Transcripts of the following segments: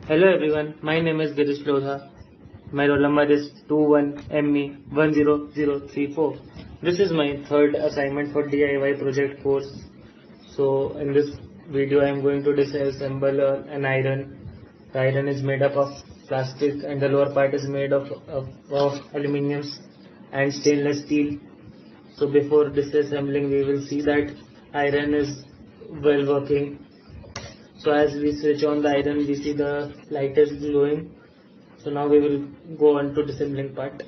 Hello everyone, my name is Girish Lodha. My roll number is 21ME10034. This is my third assignment for DIY project course. So in this video I am going to disassemble an iron. The iron is made up of plastic and the lower part is made of aluminium and stainless steel. So before disassembling we will see that iron is well working. So as we switch on the iron, we see the light is glowing. So now we will go on to disassembling part.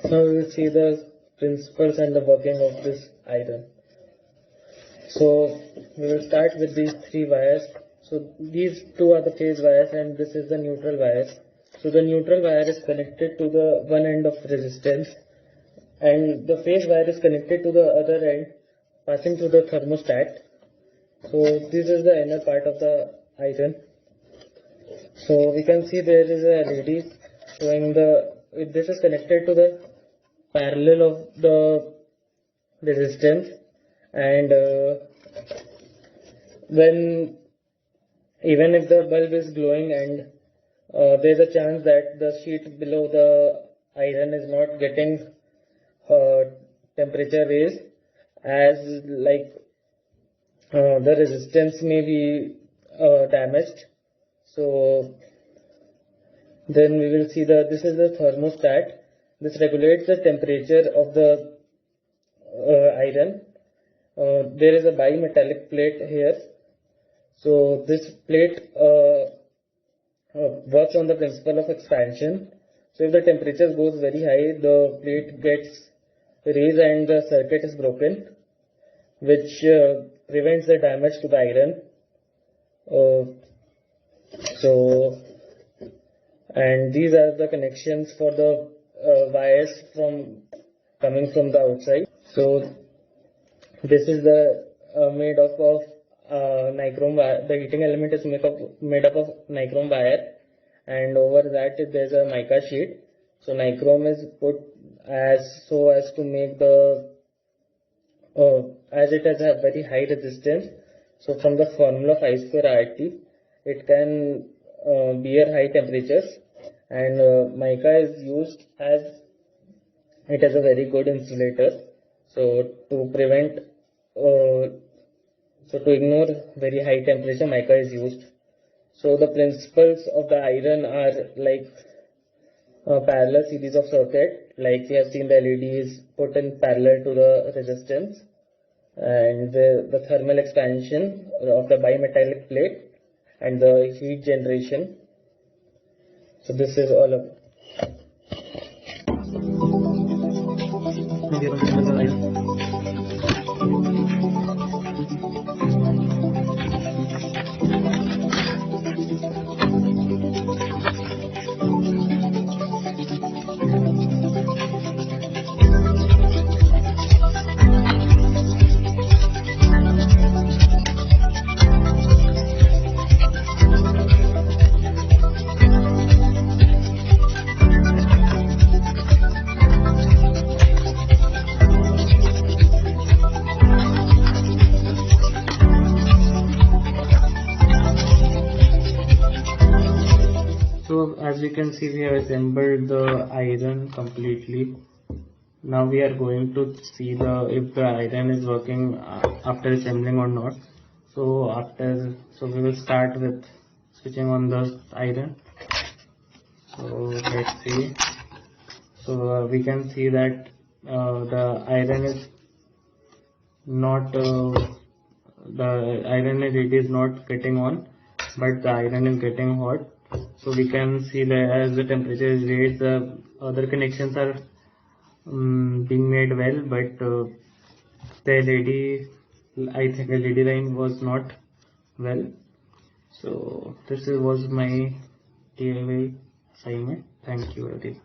Now we will see the principles and the working of this iron. So we will start with these three wires. So these two are the phase wires and this is the neutral wires. So the neutral wire is connected to the one end of resistance and the phase wire is connected to the other end passing through the thermostat. So this is the inner part of the iron. So we can see there is a LED showing this is connected to the parallel of the resistance, and even if the bulb is glowing and there is a chance that the sheet below the iron is not getting temperature raised, as the resistance may be damaged. So then we will see this is the thermostat. This regulates the temperature of the iron. There is a bimetallic plate here. So this plate works on the principle of expansion. So if the temperature goes very high, the plate gets raised and the circuit is broken, which prevents the damage to the iron. And these are the connections for the wires coming from the outside. So this is the made up of nichrome wire. The heating element is made up of nichrome wire, and over that there's a mica sheet. So nichrome is put so as to make as it has a very high resistance. So from the formula of I square RT, it can bear high temperatures, and mica is used as it is a very good insulator. So to prevent to ignore very high temperature, mica is used. So the principles of the iron are like parallel series of circuit, like we have seen the LED is put in parallel to the resistance, and the thermal expansion of the bimetallic plate and the heat generation. So this is all of it. So as we can see, we have assembled the iron completely. Now we are going to see if the iron is working after assembling or not. So we will start with switching on the iron. So let's see. So we can see that the iron is not it is not getting on, but the iron is getting hot. So we can see that as the temperature is raised, the other connections are being made well, but the LED line was not well. So this was my DIY assignment. Thank you everyone.